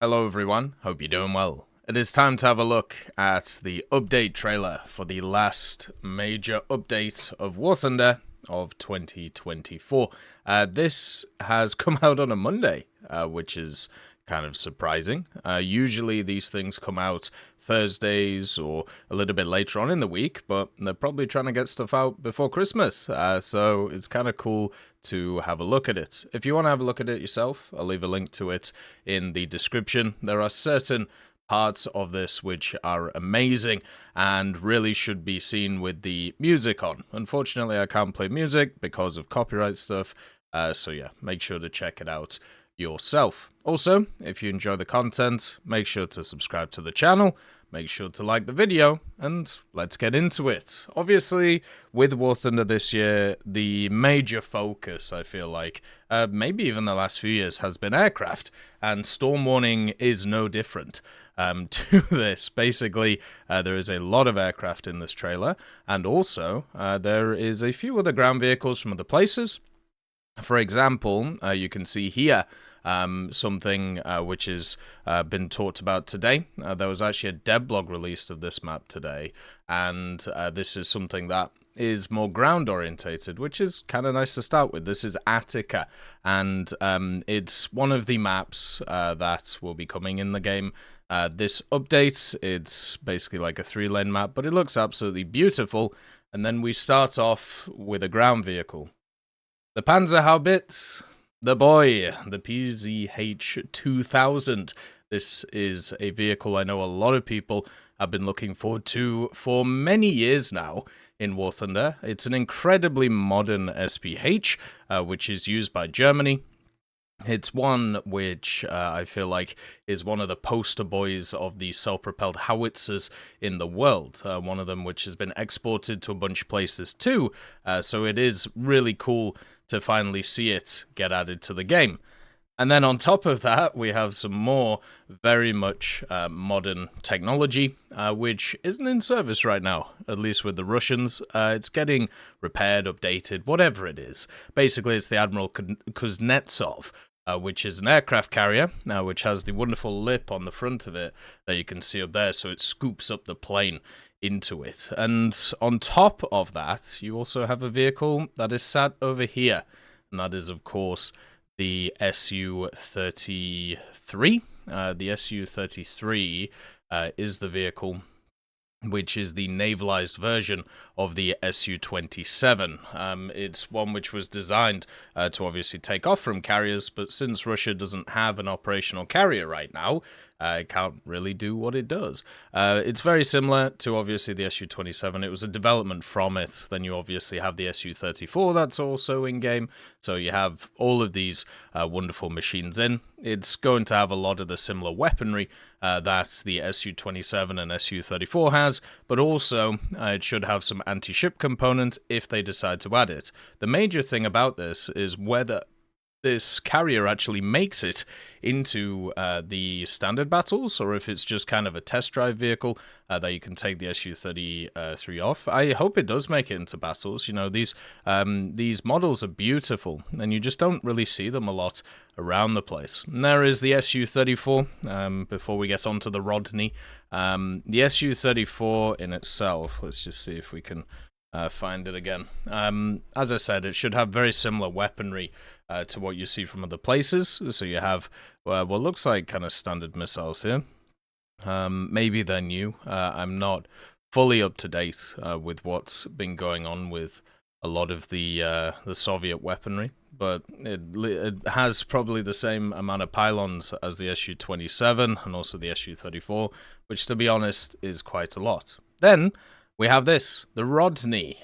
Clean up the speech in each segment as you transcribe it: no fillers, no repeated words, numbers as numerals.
Hello everyone, hope you're doing well. It is time to have a look at the update trailer for the last major update of War Thunder of 2024. This has come out on a Monday, which is kind of surprising. Usually these things come out Thursdays or a little bit later on in the week, but they're probably trying to get stuff out before Christmas, so it's kind of cool to have a look at it. If you want to have a look at it yourself, I'll leave a link to it in the description. There are certain parts of this which are amazing and really should be seen with the music on. Unfortunately, I can't play music because of copyright stuff, so yeah, make sure to check it out yourself. Also, if you enjoy the content, make sure to subscribe to the channel, make sure to like the video, and let's get into it. Obviously, with War Thunder this year, the major focus, I feel like, maybe even the last few years, has been aircraft, and Storm Warning is no different to this. Basically, there is a lot of aircraft in this trailer, and also there is a few other ground vehicles from other places. For example, you can see here something which has been talked about today. There was actually a dev blog released of this map today, and this is something that is more ground orientated, which is kind of nice to start with. This is Attica, and it's one of the maps that will be coming in the game. This update, it's basically like a 3-lane map, but it looks absolutely beautiful. And then we start off with a ground vehicle. The Panzerhaubitze, the boy, the PZH-2000. This is a vehicle I know a lot of people have been looking forward to for many years now in War Thunder. It's an incredibly modern SPH, which is used by Germany. It's one which I feel like is one of the poster boys of the self-propelled howitzers in the world. One of them which has been exported to a bunch of places too, so it is really cool to finally see it get added to the game. And then on top of that, we have some more very much modern technology, which isn't in service right now, at least with the Russians. It's getting repaired, updated, whatever it is. Basically, it's the Admiral Kuznetsov, which is an aircraft carrier, which has the wonderful lip on the front of it that you can see up there, so it scoops up the plane into it. And on top of that, you also have a vehicle that is sat over here, and that is, of course, the Su-33. The Su-33 is the vehicle which is the navalized version of the Su-27. It's one which was designed to obviously take off from carriers, but since Russia doesn't have an operational carrier right now, it can't really do what it does. It's very similar to, obviously, the Su-27. It was a development from it. Then you obviously have the Su-34 that's also in-game. So you have all of these wonderful machines in. It's going to have a lot of the similar weaponry that the Su-27 and Su-34 has, but also it should have some anti-ship components if they decide to add it. The major thing about this is whether this carrier actually makes it into the standard battles, or if it's just kind of a test drive vehicle that you can take the Su-33 off. I hope it does make it into battles. You know, these models are beautiful, and you just don't really see them a lot around the place. And there is the Su-34, before we get on to the Rodney. The Su-34 in itself, let's just see if we can find it again. As I said, it should have very similar weaponry to what you see from other places. So you have what looks like kind of standard missiles here. Maybe they're new. I'm not fully up to date with what's been going on with a lot of the Soviet weaponry, but it has probably the same amount of pylons as the Su-27 and also the Su-34, which, to be honest, is quite a lot. Then we have this, the Rodney.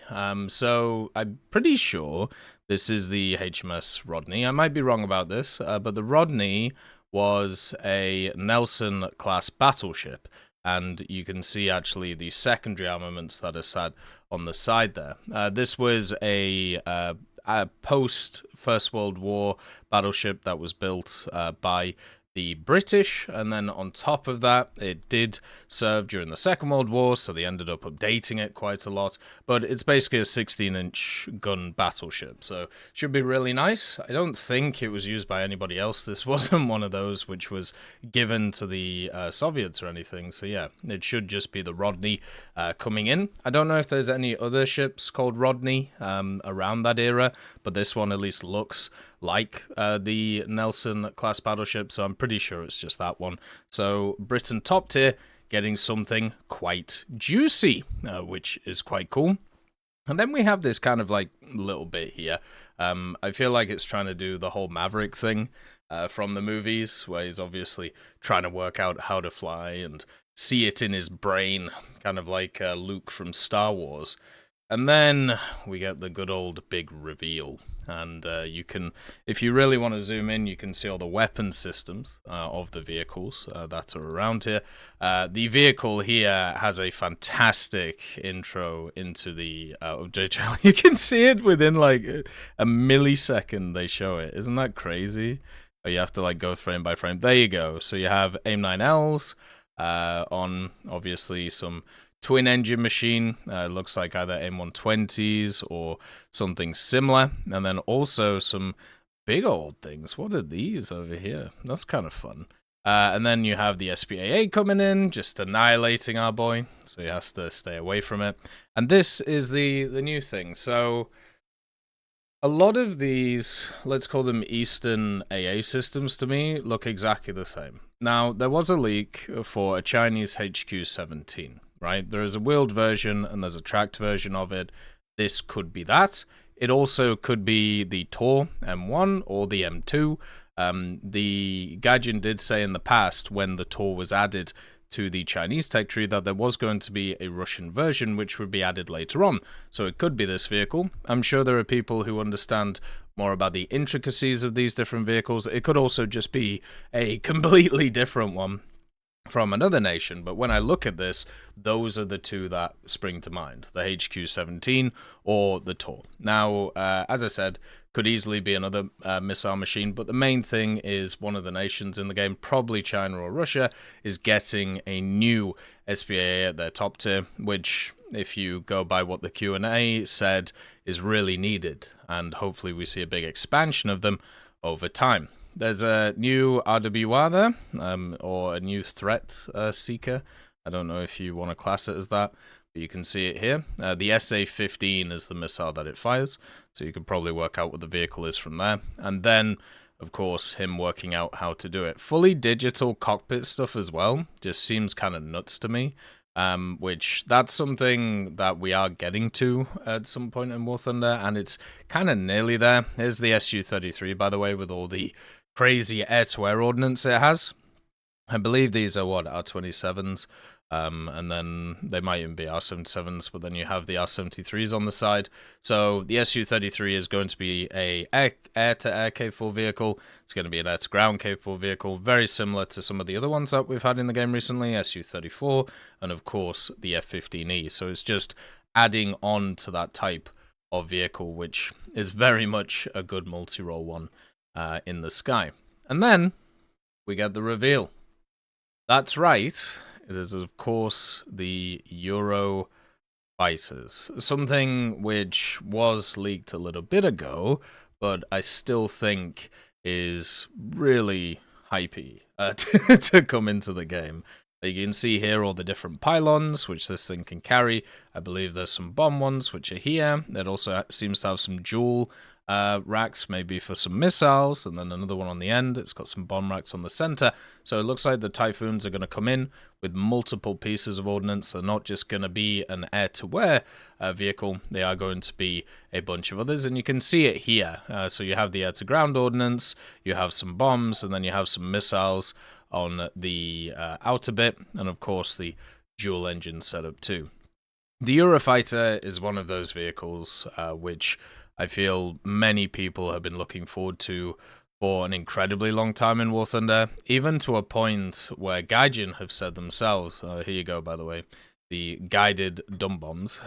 So I'm pretty sure this is the HMS Rodney. I might be wrong about this, but the Rodney was a Nelson-class battleship, and you can see actually the secondary armaments that are sat on the side there. This was a post-First World War battleship that was built by the British, and then on top of that, it did serve during the Second World War, so they ended up updating it quite a lot, but it's basically a 16-inch gun battleship, so should be really nice. I don't think it was used by anybody else. This wasn't one of those which was given to the Soviets or anything, so yeah, it should just be the Rodney coming in. I don't know if there's any other ships called Rodney around that era, but this one at least looks like the Nelson class battleship, so I'm pretty sure it's just that one. So Britain top tier, getting something quite juicy, which is quite cool. And then we have this kind of like little bit here. I feel like it's trying to do the whole Maverick thing from the movies, where he's obviously trying to work out how to fly and see it in his brain, kind of like Luke from Star Wars. And then we get the good old big reveal. And you can, if you really want to zoom in, you can see all the weapon systems of the vehicles that are around here. The vehicle here has a fantastic intro into the update trail. You can see it within like a millisecond they show it. Isn't that crazy? Or you have to like go frame by frame. There you go. So you have AIM-9Ls on obviously some twin engine machine. Looks like either AIM-120s or something similar, and then also some big old things. What are these over here? That's kind of fun. And then you have the SPAA coming in, just annihilating our boy, so he has to stay away from it. And this is the new thing. So a lot of these, let's call them Eastern AA systems, to me look exactly the same. Now, there was a leak for a Chinese HQ-17. Right, there is a wheeled version and there's a tracked version of it. This could be that. It also could be the Tor M1 or the M2. The Gaijin did say in the past, when the Tor was added to the Chinese tech tree, that there was going to be a Russian version which would be added later on. So it could be this vehicle. I'm sure there are people who understand more about the intricacies of these different vehicles. It could also just be a completely different one from another nation, but when I look at this, those are the two that spring to mind, the HQ-17 or the Tor. Now, as I said, could easily be another missile machine, but the main thing is one of the nations in the game, probably China or Russia, is getting a new SPAA at their top tier, which, if you go by what the Q&A said, is really needed, and hopefully we see a big expansion of them over time. There's a new RWR there, or a new threat seeker. I don't know if you want to class it as that, but you can see it here. The SA-15 is the missile that it fires, so you can probably work out what the vehicle is from there. And then, of course, him working out how to do it. Fully digital cockpit stuff as well just seems kind of nuts to me. Which that's something that we are getting to at some point in War Thunder, and it's kind of nearly there. Here's the Su-33, by the way, with all the crazy air-to-air ordnance it has. I believe these are, what, R-27s, and then they might even be R-77s, but then you have the R-73s on the side. So the Su-33 is going to be a air-to-air capable vehicle. It's going to be an air-to-ground capable vehicle, very similar to some of the other ones that we've had in the game recently, Su-34, and of course the F-15E. So it's just adding on to that type of vehicle, which is very much a good multi-role one in the sky. And then we get the reveal. That's right. It is, of course, the Eurofighters. Something which was leaked a little bit ago, but I still think is really hypey to come into the game. You can see here all the different pylons which this thing can carry. I believe there's some bomb ones which are here. It also seems to have some dual racks, maybe for some missiles, and then another one on the end. It's got some bomb racks on the center. So it looks like the Typhoons are going to come in with multiple pieces of ordnance. They're not just going to be an air-to-air vehicle. They are going to be a bunch of others, and you can see it here. So you have the air-to-ground ordnance, you have some bombs, and then you have some missiles on the outer bit, and of course the dual engine setup too. The Eurofighter is one of those vehicles which I feel many people have been looking forward to for an incredibly long time in War Thunder, even to a point where Gaijin have said themselves, here you go, by the way, the guided dumb bombs.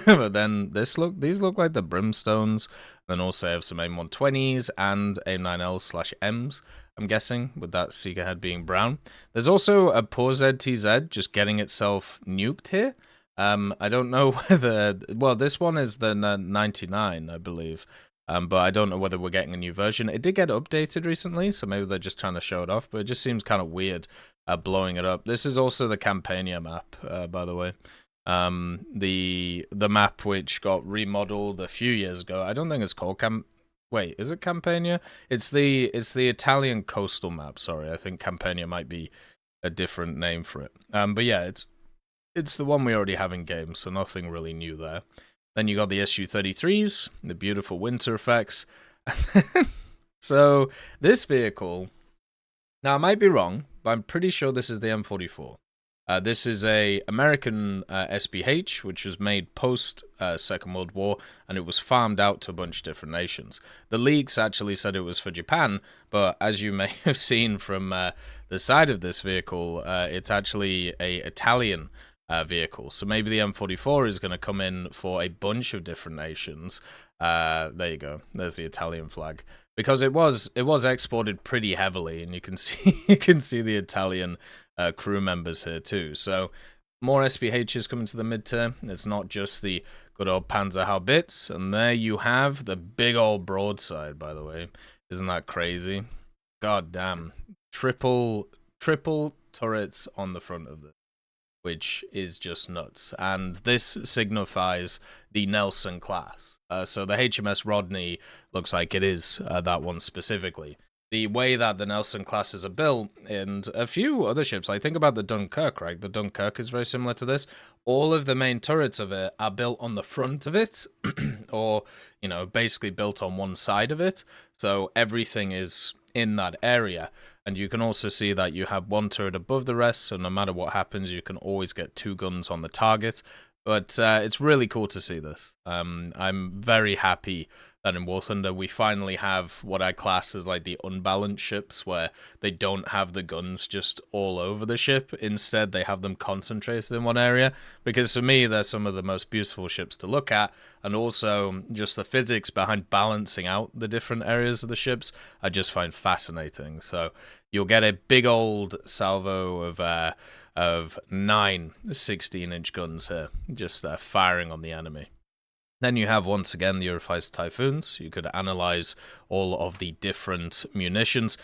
But then these look like the Brimstones. Then also have some AIM-120s and AIM-9L/Ms, I'm guessing, with that Seeker head being brown. There's also a poor ZTZ just getting itself nuked here. I don't know whether... Well, this one is the 99, I believe. But I don't know whether we're getting a new version. It did get updated recently, so maybe they're just trying to show it off, but it just seems kind of weird blowing it up. This is also the Campania map, by the way. The map which got remodeled a few years ago. I don't think it's called Wait, is it Campania? It's the Italian coastal map. Sorry, I think Campania might be a different name for it. But yeah, it's the one we already have in game, so nothing really new there. Then you got the Su-33s, the beautiful winter effects. So this vehicle, now I might be wrong, but I'm pretty sure this is the M44. This is a American SPH, which was made post Second World War, and it was farmed out to a bunch of different nations. The leaks actually said it was for Japan, but as you may have seen from the side of this vehicle, it's actually a Italian vehicle. So maybe the M44 is going to come in for a bunch of different nations. There you go. There's the Italian flag, because it was exported pretty heavily, and you can see the Italian crew members here too. So more SPHs coming to the midterm. It's not just the good old Panzer Haubitz. And there you have the big old broadside, by the way. Isn't that crazy? God damn. Triple turrets on the front of this, which is just nuts. And this signifies the Nelson class. So the HMS Rodney looks like it is that one specifically. The way that the Nelson classes are built, and a few other ships, I think about the Dunkirk, right? The Dunkirk is very similar to this. All of the main turrets of it are built on the front of it, or, you know, basically built on one side of it. So everything is in that area. And you can also see that you have one turret above the rest, so no matter what happens, you can always get two guns on the target. But it's really cool to see this. I'm very happy that in War Thunder we finally have what I class as like the unbalanced ships, where they don't have the guns just all over the ship. Instead, they have them concentrated in one area, because for me, they're some of the most beautiful ships to look at, and also just the physics behind balancing out the different areas of the ships I just find fascinating. So you'll get a big old salvo of 9 16-inch guns here, just firing on the enemy. Then you have, once again, the Eurofighter Typhoons. You could analyze all of the different munitions.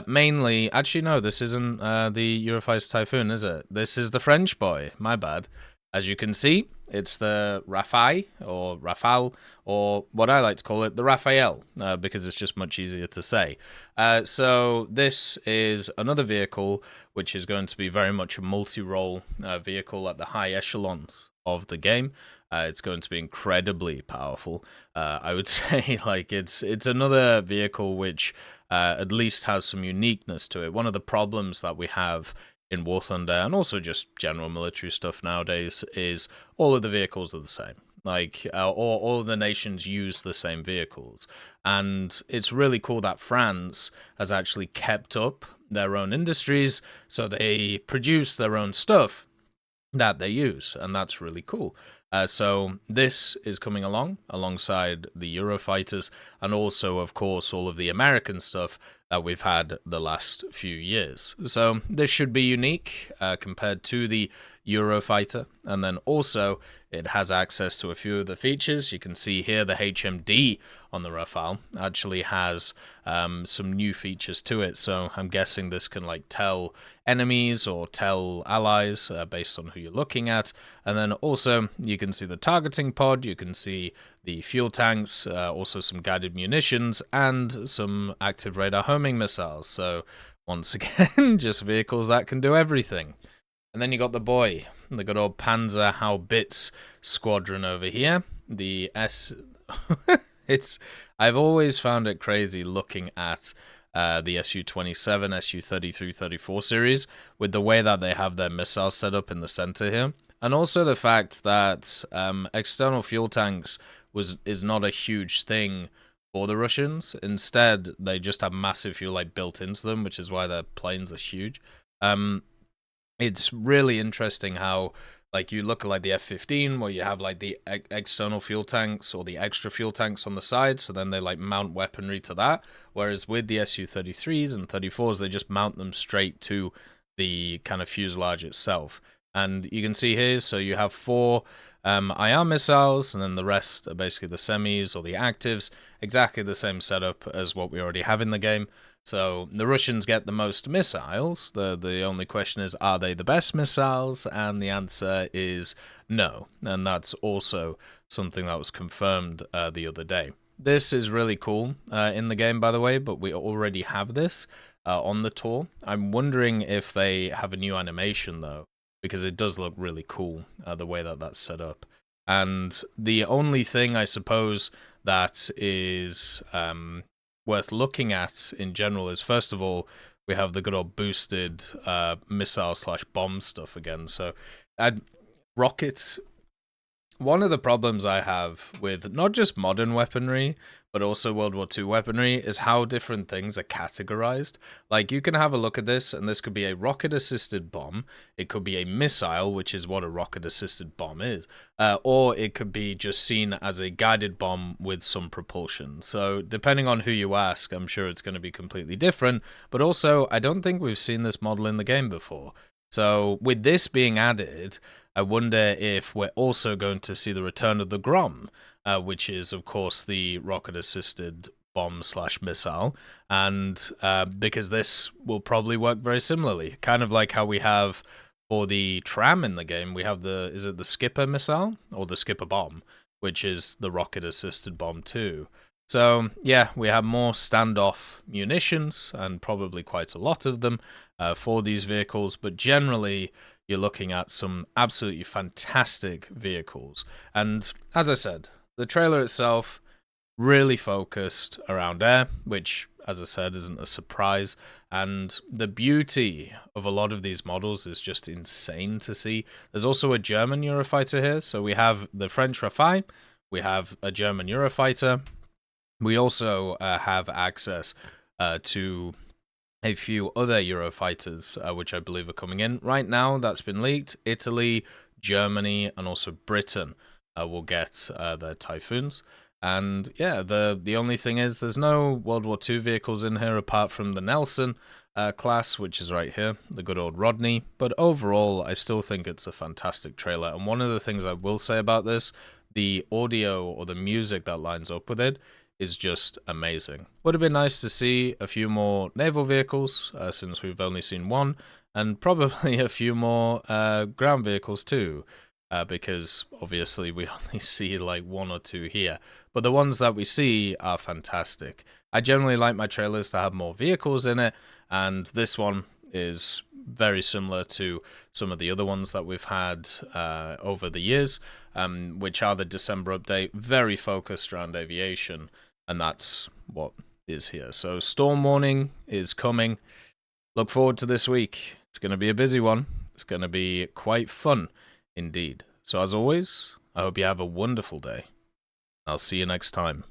Mainly, actually, no, this isn't the Eurofighter Typhoon, is it? This is the French boy. My bad. As you can see, it's the Rafale, or what I like to call it, the Raphael, because it's just much easier to say. So this is another vehicle which is going to be very much a multi-role vehicle at the high echelons of the game. It's going to be incredibly powerful. I would say, like, it's another vehicle which at least has some uniqueness to it. One of the problems that we have in War Thunder, and also just general military stuff nowadays, is all of the vehicles are the same. Like, all of the nations use the same vehicles. And it's really cool that France has actually kept up their own industries, so they produce their own stuff that they use, and that's really cool. So this is coming alongside the Eurofighters, and also, of course, all of the American stuff that we've had the last few years. So this should be unique compared to the Eurofighter, and then also it has access to a few of the features. You can see here the HMD on the Rafale actually has some new features to it, so I'm guessing this can like tell enemies or tell allies based on who you're looking at. And then also you can see the targeting pod, you can see the fuel tanks, also some guided munitions, and some active radar homing missiles. So once again, just vehicles that can do everything. And then you got the good old Panzer Haubitz squadron over here. The I've always found it crazy looking at the Su-27, Su-33, 34 series, with the way that they have their missiles set up in the center here. And also the fact that external fuel tanks is not a huge thing for the Russians. Instead, they just have massive fuel like built into them, which is why their planes are huge. It's really interesting how Like you look at like the F-15 where you have like the external fuel tanks or the extra fuel tanks on the side, so then they like mount weaponry to that. Whereas with the Su-33s and 34s, they just mount them straight to the kind of fuselage itself. And you can see here, so you have 4 IR missiles, and then the rest are basically the semis or the actives. Exactly the same setup as what we already have in the game. So the Russians get the most missiles. The only question is, are they the best missiles? And the answer is no. And that's also something that was confirmed the other day. This is really cool in the game, by the way, but we already have this on the tour. I'm wondering if they have a new animation, though, because it does look really cool the way that that's set up. And the only thing, I suppose, that is worth looking at in general is, first of all, we have the good old boosted missile/bomb stuff again. So, rockets. One of the problems I have with not just modern weaponry, but also World War II weaponry, is how different things are categorized. Like, you can have a look at this, and this could be a rocket-assisted bomb, it could be a missile, which is what a rocket-assisted bomb is, or it could be just seen as a guided bomb with some propulsion. So, depending on who you ask, I'm sure it's going to be completely different, but also, I don't think we've seen this model in the game before. So, with this being added, I wonder if we're also going to see the return of the Grom, which is, of course, the rocket-assisted bomb/missile, and because this will probably work very similarly, kind of like how we have for the tram in the game. We have is it the Skipper missile or the Skipper bomb, which is the rocket-assisted bomb too. So yeah, we have more standoff munitions and probably quite a lot of them for these vehicles, but generally you're looking at some absolutely fantastic vehicles. And as I said, the trailer itself really focused around air, which, as I said, isn't a surprise. And the beauty of a lot of these models is just insane to see. There's also a German Eurofighter here. So we have the French Rafale, we have a German Eurofighter. We also have access to a few other Eurofighters, which I believe are coming in. Right now, that's been leaked. Italy, Germany, and also Britain will get their Typhoons. And yeah, the only thing is there's no World War II vehicles in here apart from the Nelson class, which is right here, the good old Rodney. But overall, I still think it's a fantastic trailer. And one of the things I will say about this, the audio or the music that lines up with it is just amazing. Would have been nice to see a few more naval vehicles, since we've only seen one, and probably a few more ground vehicles too, because obviously we only see like 1 or 2 here. But the ones that we see are fantastic. I generally like my trailers to have more vehicles in it, and this one is very similar to some of the other ones that we've had over the years, which are the December update, very focused around aviation. And that's what is here. So storm warning is coming. Look forward to this week. It's going to be a busy one. It's going to be quite fun indeed. So as always, I hope you have a wonderful day. I'll see you next time.